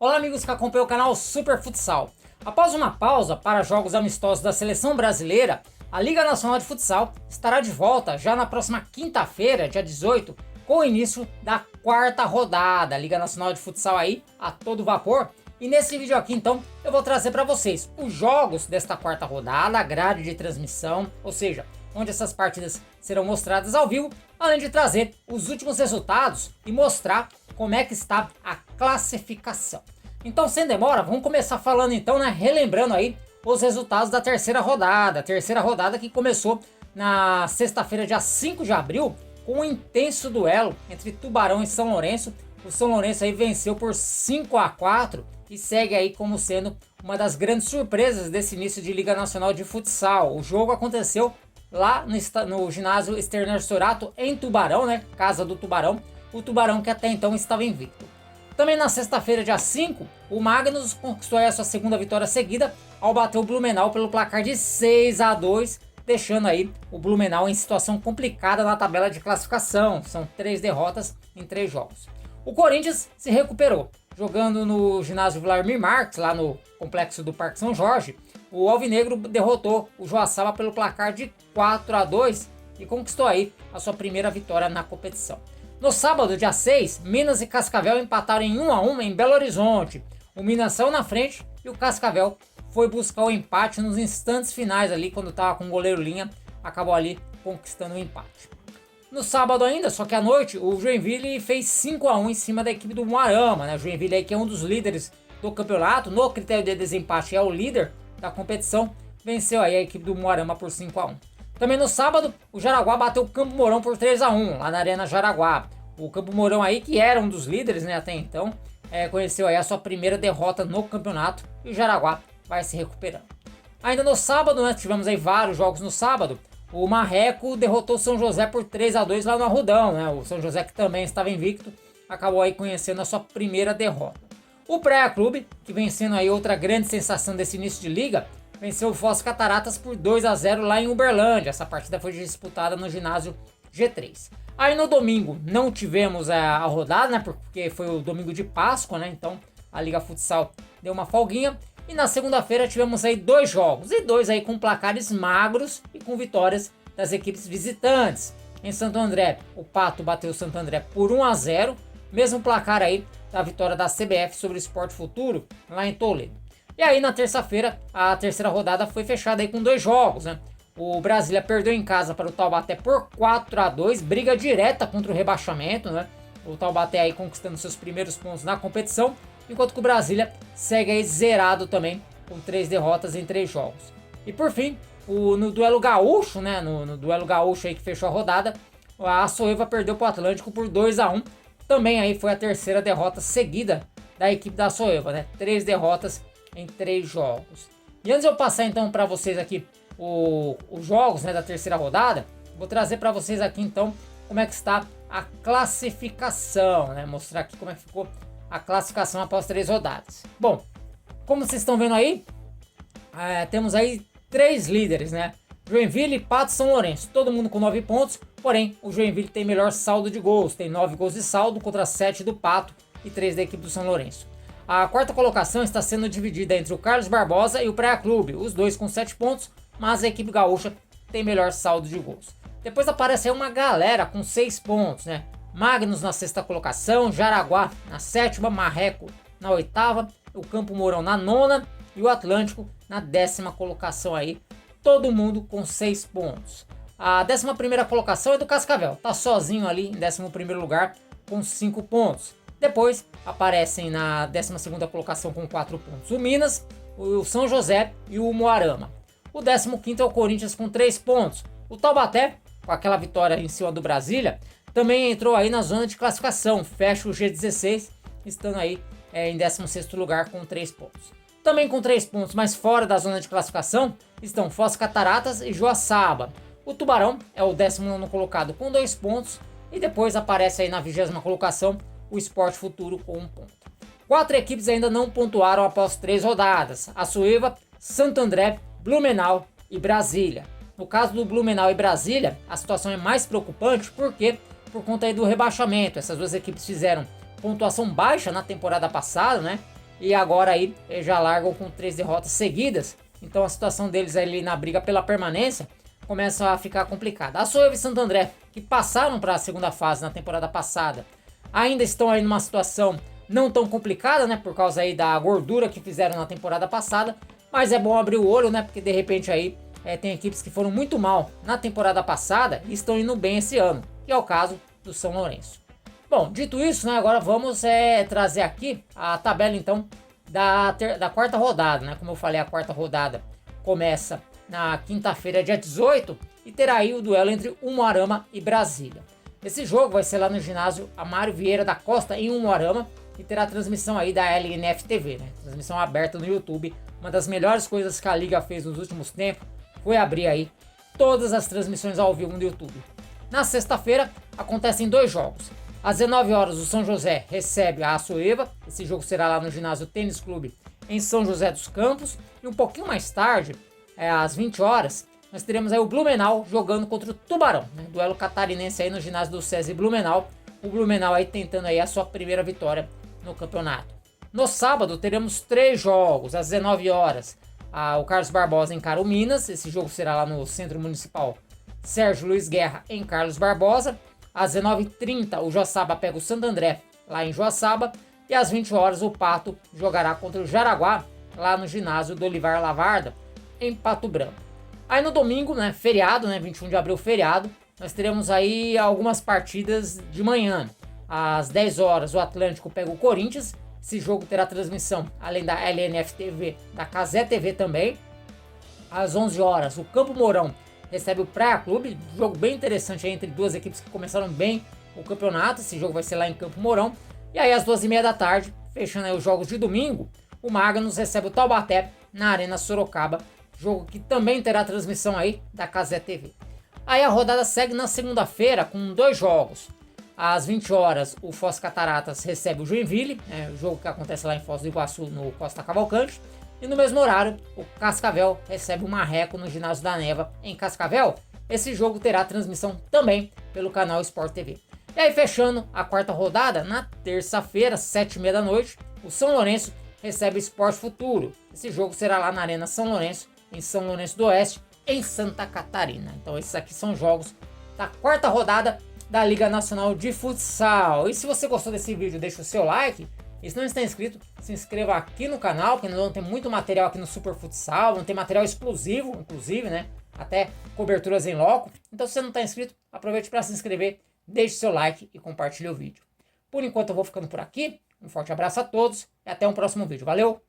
Olá amigos que acompanham o canal Super Futsal. Após uma pausa para jogos amistosos da Seleção Brasileira, a Liga Nacional de Futsal estará de volta já na próxima quinta-feira, dia 18, com o início da quarta rodada. Liga Nacional de Futsal aí a todo vapor. E nesse vídeo aqui então eu vou trazer para vocês os jogos desta quarta rodada, a grade de transmissão, ou seja, onde essas partidas serão mostradas ao vivo, além de trazer os últimos resultados e mostrar como é que está a classificação. Então, sem demora, vamos começar falando então, relembrando aí os resultados da terceira rodada que começou na sexta-feira, dia 5 de abril, com um intenso duelo entre Tubarão e São Lourenço. O São Lourenço aí venceu por 5-4 e segue aí como sendo uma das grandes surpresas desse início de Liga Nacional de Futsal. O jogo aconteceu lá no ginásio Sterner Sorato, em Tubarão, casa do Tubarão, o Tubarão que até então estava invicto. Também na sexta-feira, dia 5, o Magnus conquistou a sua segunda vitória seguida ao bater o Blumenau pelo placar de 6-2, deixando aí o Blumenau em situação complicada na tabela de classificação. São 3 derrotas em 3 jogos. O Corinthians se recuperou, jogando no ginásio Vladimir Marques, lá no complexo do Parque São Jorge. O Alvinegro derrotou o Joaçaba pelo placar de 4-2 e conquistou aí a sua primeira vitória na competição. No sábado, dia 6, Minas e Cascavel empataram em 1-1 em Belo Horizonte. O Minas saiu na frente e o Cascavel foi buscar o empate nos instantes finais ali, quando estava com o goleiro Linha, acabou ali conquistando o empate. No sábado ainda, só que à noite, o Joinville fez 5-1 em cima da equipe do Moarama. O Joinville aí, que é um dos líderes do campeonato, no critério de desempate é o líder da competição, venceu aí a equipe do Moarama por 5-1. Também no sábado, o Jaraguá bateu o Campo Mourão por 3-1, lá na Arena Jaraguá. O Campo Mourão aí, que era um dos líderes, até então, conheceu aí a sua primeira derrota no campeonato e o Jaraguá vai se recuperando. Ainda no sábado, tivemos aí vários jogos no sábado. O Marreco derrotou o São José por 3-2 lá no Arrudão, O São José, que também estava invicto, acabou aí conhecendo a sua primeira derrota. O Praia Clube, que vem sendo aí outra grande sensação desse início de liga, venceu o Foz Cataratas por 2-0 lá em Uberlândia. Essa partida foi disputada no ginásio G3. Aí no domingo não tivemos a rodada, porque foi o domingo de Páscoa, Então a Liga Futsal deu uma folguinha. E na segunda-feira tivemos aí 2 jogos, e 2 aí com placares magros e com vitórias das equipes visitantes. Em Santo André, o Pato bateu o Santo André por 1-0, mesmo placar aí da vitória da CBF sobre o Sport Futuro lá em Toledo. E aí na terça-feira, a terceira rodada foi fechada aí com 2 jogos, O Brasília perdeu em casa para o Taubaté por 4-2, briga direta contra o rebaixamento, O Taubaté aí conquistando seus primeiros pontos na competição, enquanto que o Brasília segue aí zerado também, com 3 derrotas em 3 jogos. E por fim, no duelo gaúcho, no duelo gaúcho aí que fechou a rodada, a Soeva perdeu para o Atlântico por 2-1, também aí foi a terceira derrota seguida da equipe da Soeva, 3 derrotas em 3 jogos. E antes de eu passar então para vocês aqui os jogos da terceira rodada, vou trazer para vocês aqui então como é que está a classificação, mostrar aqui como é que ficou a classificação após 3 rodadas. Bom, como vocês estão vendo aí, temos aí 3 líderes, Joinville, Pato e São Lourenço, todo mundo com 9 pontos, porém o Joinville tem melhor saldo de gols, tem 9 gols de saldo contra 7 do Pato e 3 da equipe do São Lourenço. A quarta colocação está sendo dividida entre o Carlos Barbosa e o Praia Clube, os dois com 7 pontos, mas a equipe gaúcha tem melhor saldo de gols. Depois aparece aí uma galera com 6 pontos, Magnus na sexta colocação, Jaraguá na sétima, Marreco na oitava, o Campo Mourão na nona e o Atlântico na 10ª colocação aí, todo mundo com 6 pontos. A 11ª colocação é do Cascavel, tá sozinho ali em 11º lugar com 5 pontos. Depois aparecem na 12ª colocação com 4 pontos o Minas, o São José e o Moarama. O 15º é o Corinthians com 3 pontos. O Taubaté, com aquela vitória em cima do Brasília, também entrou aí na zona de classificação, fecha o G16, estando aí em 16º lugar com 3 pontos. Também com 3 pontos, mas fora da zona de classificação, estão Foz Cataratas e Joaçaba. O Tubarão é o 19º colocado com 2 pontos e depois aparece aí na 20ª colocação o Sport Futuro com 1 ponto. 4 equipes ainda não pontuaram após 3 rodadas, a Soeva, Santo André, Blumenau e Brasília. No caso do Blumenau e Brasília, a situação é mais preocupante porque, por conta aí do rebaixamento, essas duas equipes fizeram pontuação baixa na temporada passada, e agora aí já largam com 3 derrotas seguidas. Então a situação deles ali na briga pela permanência começa a ficar complicada. A Soeva e Santo André, que passaram para a segunda fase na temporada passada, ainda estão aí numa situação não tão complicada, né, por causa aí da gordura que fizeram na temporada passada, mas é bom abrir o olho, né, porque de repente aí tem equipes que foram muito mal na temporada passada e estão indo bem esse ano, que é o caso do São Lourenço. Bom, dito isso, né, agora vamos trazer aqui a tabela então da quarta rodada, né, como eu falei, a quarta rodada começa na quinta-feira, dia 18, e terá aí o duelo entre Umuarama e Brasília. Esse jogo vai ser lá no ginásio Amário Vieira da Costa, em Umuarama, e terá transmissão aí da LNF TV, né? Transmissão aberta no YouTube. Uma das melhores coisas que a Liga fez nos últimos tempos foi abrir aí todas as transmissões ao vivo no YouTube. Na sexta-feira, acontecem 2 jogos. Às 19 horas, o São José recebe a Açoeva. Esse jogo será lá no ginásio Tênis Clube, em São José dos Campos. E um pouquinho mais tarde, às 20 horas, nós teremos aí o Blumenau jogando contra o Tubarão, né? Duelo catarinense aí no ginásio do SESI Blumenau. O Blumenau aí tentando aí a sua primeira vitória no campeonato. No sábado teremos 3 jogos, às 19 horas. O Carlos Barbosa encara o Minas. Esse jogo será lá no Centro Municipal Sérgio Luiz Guerra, em Carlos Barbosa. Às 19h30, o Joaçaba pega o Santo André, lá em Joaçaba. E às 20 horas, o Pato jogará contra o Jaraguá, lá no ginásio do Olivar Lavarda, em Pato Branco. Aí no domingo, né, feriado, né, 21 de abril, feriado, nós teremos aí algumas partidas de manhã. Às 10 horas, o Atlântico pega o Corinthians. Esse jogo terá transmissão, além da LNF TV, da Cazé TV também. Às 11 horas, o Campo Mourão recebe o Praia Clube. Jogo bem interessante aí entre duas equipes que começaram bem o campeonato. Esse jogo vai ser lá em Campo Mourão. E aí às 2h30 da tarde, fechando aí os jogos de domingo, o Magnus recebe o Taubaté na Arena Sorocaba. Jogo que também terá transmissão aí da Cazé TV. Aí a rodada segue na segunda-feira com 2 jogos. Às 20 horas, o Foz Cataratas recebe o Joinville, o jogo que acontece lá em Foz do Iguaçu, no Costa Cavalcante. E no mesmo horário, o Cascavel recebe o Marreco no ginásio da Neva, em Cascavel. Esse jogo terá transmissão também pelo canal Sport TV. E aí, fechando a quarta rodada, na terça-feira, 7h30 da noite, o São Lourenço recebe o Sport Futuro. Esse jogo será lá na Arena São Lourenço, em São Lourenço do Oeste, em Santa Catarina. Então esses aqui são jogos da quarta rodada da Liga Nacional de Futsal. E se você gostou desse vídeo, deixa o seu like. E se não está inscrito, se inscreva aqui no canal, porque nós vamos ter muito material aqui no Super Futsal. Vamos ter material exclusivo, inclusive, né? Até coberturas em loco. Então se você não está inscrito, aproveite para se inscrever, deixe seu like e compartilhe o vídeo. Por enquanto eu vou ficando por aqui. Um forte abraço a todos e até um próximo vídeo. Valeu!